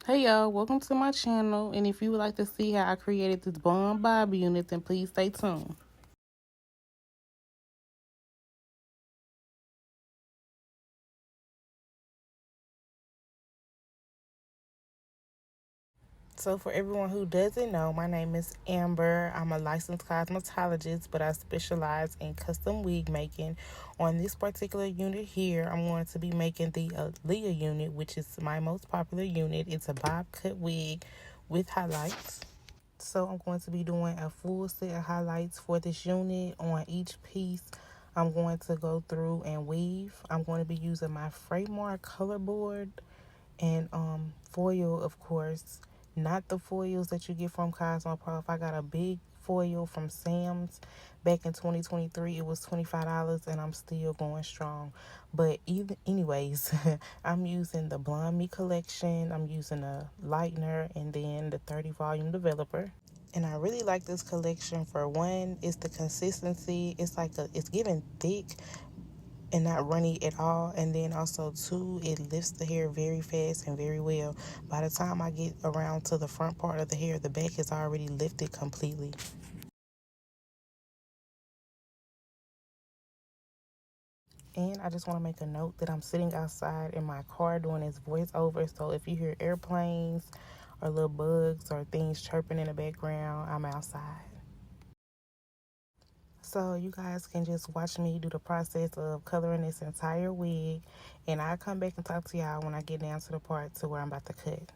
Hey y'all, welcome to my channel, and if you would like to see how I created this bun bob unit, then please stay tuned. So for everyone who doesn't know, my name is Amber. I'm a licensed cosmetologist, but I specialize in custom wig making. On this particular unit here, I'm going to be making the AALIYAH unit, which is my most popular unit. It's a bob cut wig with highlights. So I'm going to be doing a full set of highlights for this unit. On each piece, I'm going to go through and weave. I'm going to be using my Framework color board and foil, of course, not the foils that you get from Cosmoprof. I got a big foil from Sam's back in 2023. It was $25 and I'm still going strong. But even anyways, I'm using the Blonde Me collection. I'm using a lightener and then the 30 volume developer. And I really like this collection. For one, it's the consistency. It's giving thick and not runny at all. And then also two, it lifts the hair very fast and very well. By the time I get around to the front part of the hair, the back is already lifted completely. And I just want to make a note that I'm sitting outside in my car doing this voiceover. So if you hear airplanes or little bugs or things chirping in the background, I'm outside. So you guys can just watch me do the process of coloring this entire wig, and I'll come back and talk to y'all when I get down to the part to where I'm about to cut.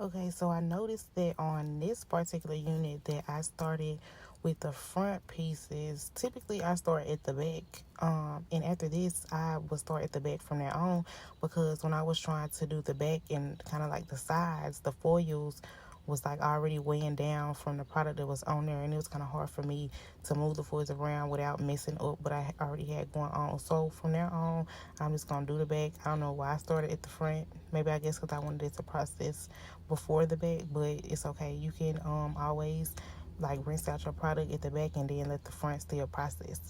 Okay, so I noticed that on this particular unit that I started with the front pieces. Typically I start at the back. And after this I will start at the back from there on, because when I was trying to do the back and kind of like the sides, the foils was like already weighing down from the product that was on there, and it was kind of hard for me to move the foils around without messing up what I already had going on. So from there on, I'm just gonna do the back. I don't know why I started at the front. Maybe I guess because I wanted it to process before the back, but it's okay. You can always like rinse out your product at the back and then let the front still process.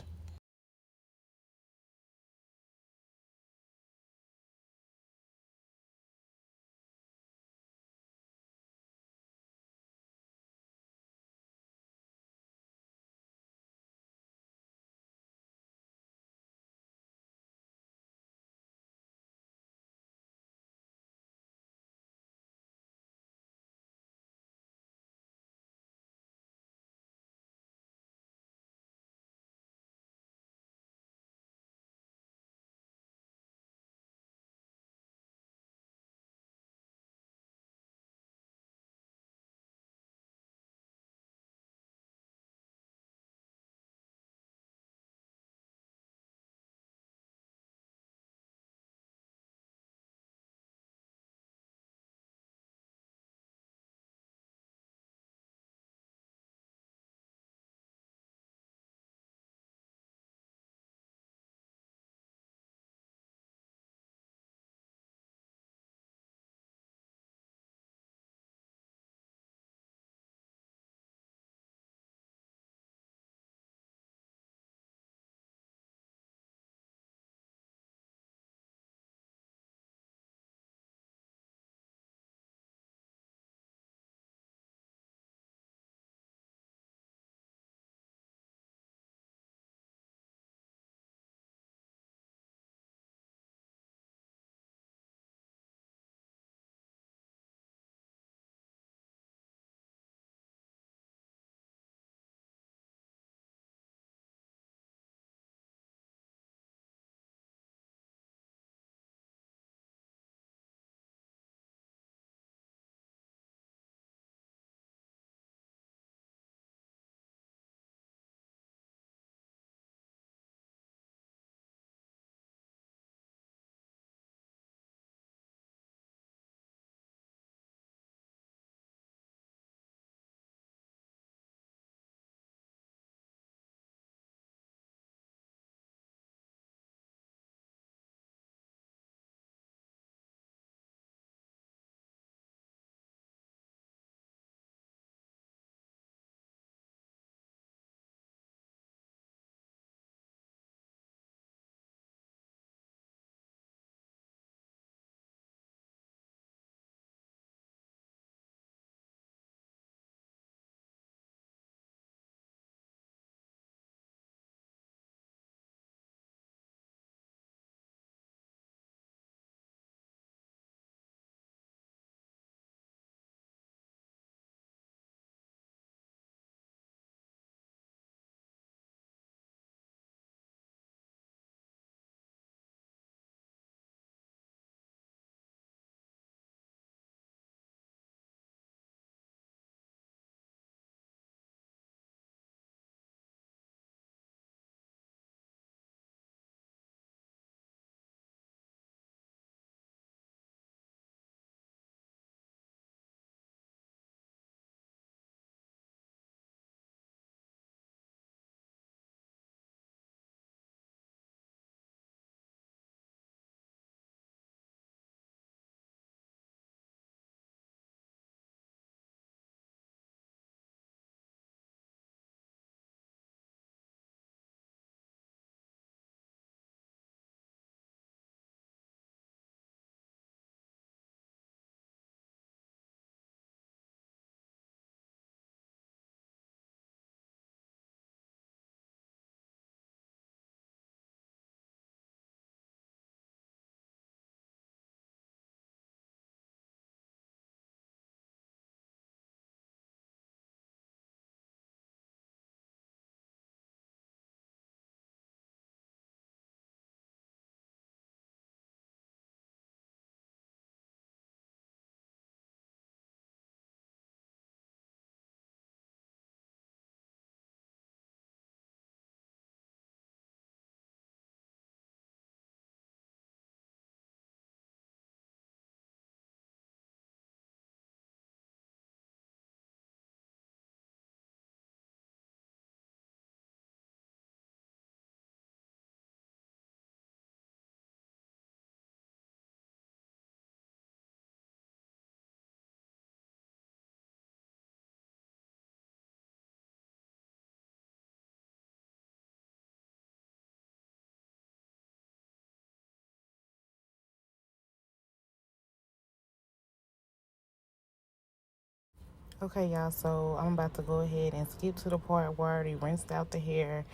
Okay, y'all, so I'm about to go ahead and skip to the part where I already rinsed out the hair.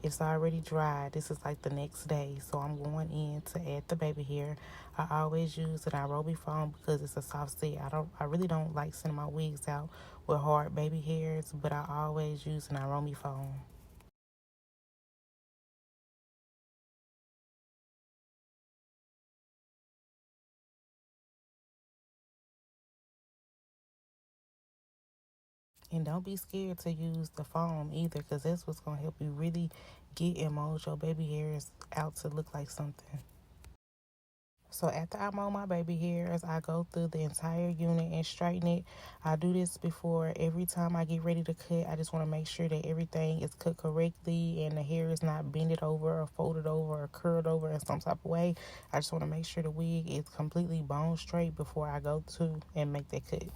It's already dry. This is like the next day, so I'm going in to add the baby hair. I always use an Nairobi foam because it's a soft set. I really don't like sending my wigs out with hard baby hairs, but I always use an Nairobi foam. And don't be scared to use the foam either, because that's what's going to help you really get and mold your baby hairs out to look like something. So after I mow my baby hairs, I go through the entire unit and straighten it. I do this before every time I get ready to cut. I just want to make sure that everything is cut correctly and the hair is not bended over or folded over or curled over in some type of way. I just want to make sure the wig is completely bone straight before I go to and make that cut.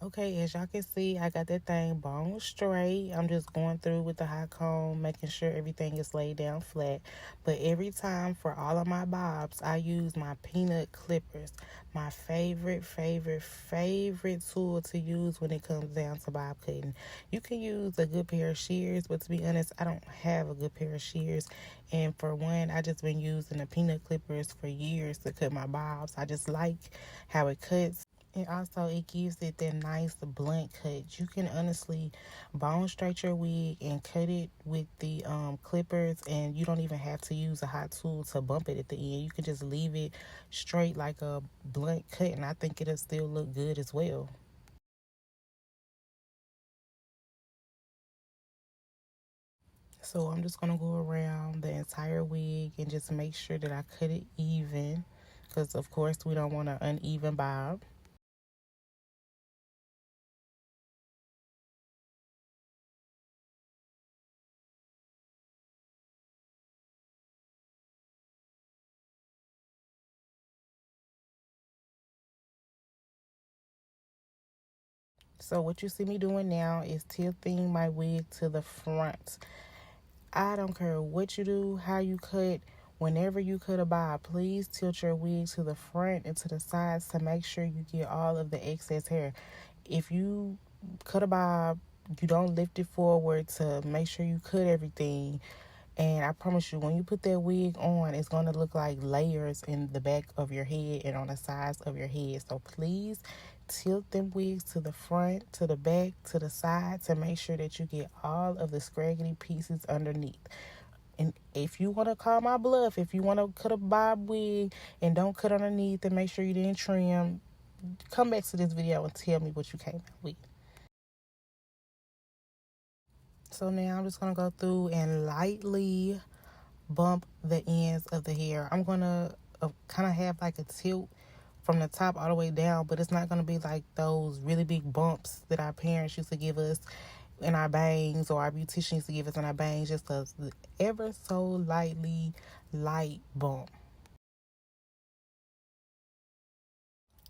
Okay, as y'all can see, I got that thing bone straight. I'm just going through with the hot comb, making sure everything is laid down flat. But every time for all of my bobs, I use my peanut clippers. My favorite tool to use when it comes down to bob cutting. You can use a good pair of shears, but to be honest, I don't have a good pair of shears. And for one, I just been using the peanut clippers for years to cut my bobs. I just like how it cuts. And also, it gives it that nice blunt cut. You can honestly bone straight your wig and cut it with the clippers, and you don't even have to use a hot tool to bump it at the end. You can just leave it straight like a blunt cut, and I think it'll still look good as well. So I'm just gonna go around the entire wig and just make sure that I cut it even, because of course we don't want an uneven bob. So what you see me doing now is tilting my wig to the front. I don't care what you do, how you cut. Whenever you cut a bob, please tilt your wig to the front and to the sides to make sure you get all of the excess hair. If you cut a bob, you don't lift it forward to make sure you cut everything. And I promise you, when you put that wig on, it's going to look like layers in the back of your head and on the sides of your head. So please tilt them wigs to the front, to the back, to the side to make sure that you get all of the scraggly pieces underneath. And if you want to call my bluff, if you want to cut a bob wig and don't cut underneath and make sure you didn't trim, come back to this video and tell me what you came out with. So now I'm just going to go through and lightly bump the ends of the hair. I'm going to kind of have like a tilt from the top all the way down, but it's not going to be like those really big bumps that our parents used to give us in our bangs, or our beautician used to give us in our bangs. Just a ever so lightly light bump.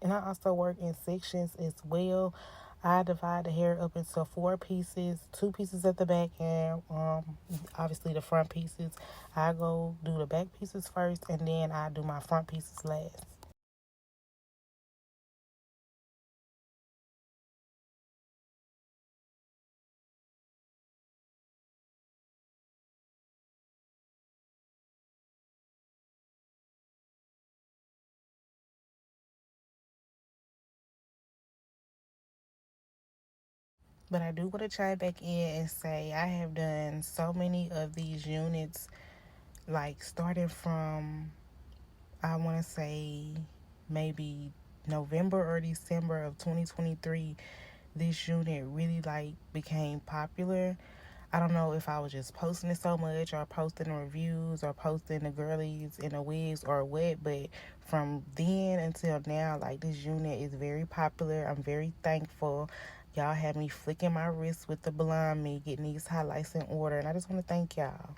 And I also work in sections as well. I divide the hair up into 4 pieces, 2 pieces at the back, and obviously the front pieces. I go do the back pieces first, and then I do my front pieces last. But I do want to chime back in and say I have done so many of these units, like starting from, I want to say, maybe November or December of 2023. This unit really like became popular. I don't know if I was just posting it so much, or posting reviews, or posting the girlies in the wigs, or what, but from then until now, like, this unit is very popular. I'm very thankful. Y'all had me flicking my wrists with the Blonde Me, getting these highlights in order, and I just want to thank y'all.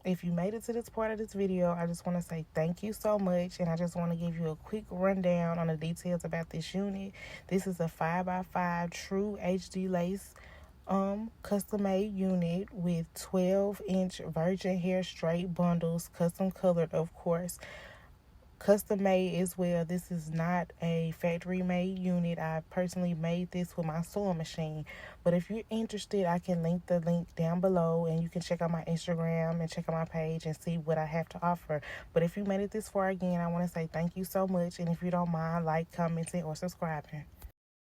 If you made it to this part of this video, I just want to say thank you so much, and I just want to give you a quick rundown on the details about this unit. This is a 5x5 true HD lace custom made unit with 12-inch virgin hair straight bundles, custom colored, of course. Custom made as well. This is not a factory made unit. I personally made this with my sewing machine. But if you're interested, I can link the link down below, and you can check out my Instagram and check out my page and see what I have to offer. But if you made it this far, again, I want to say thank you so much. And if you don't mind, like, commenting, or subscribing.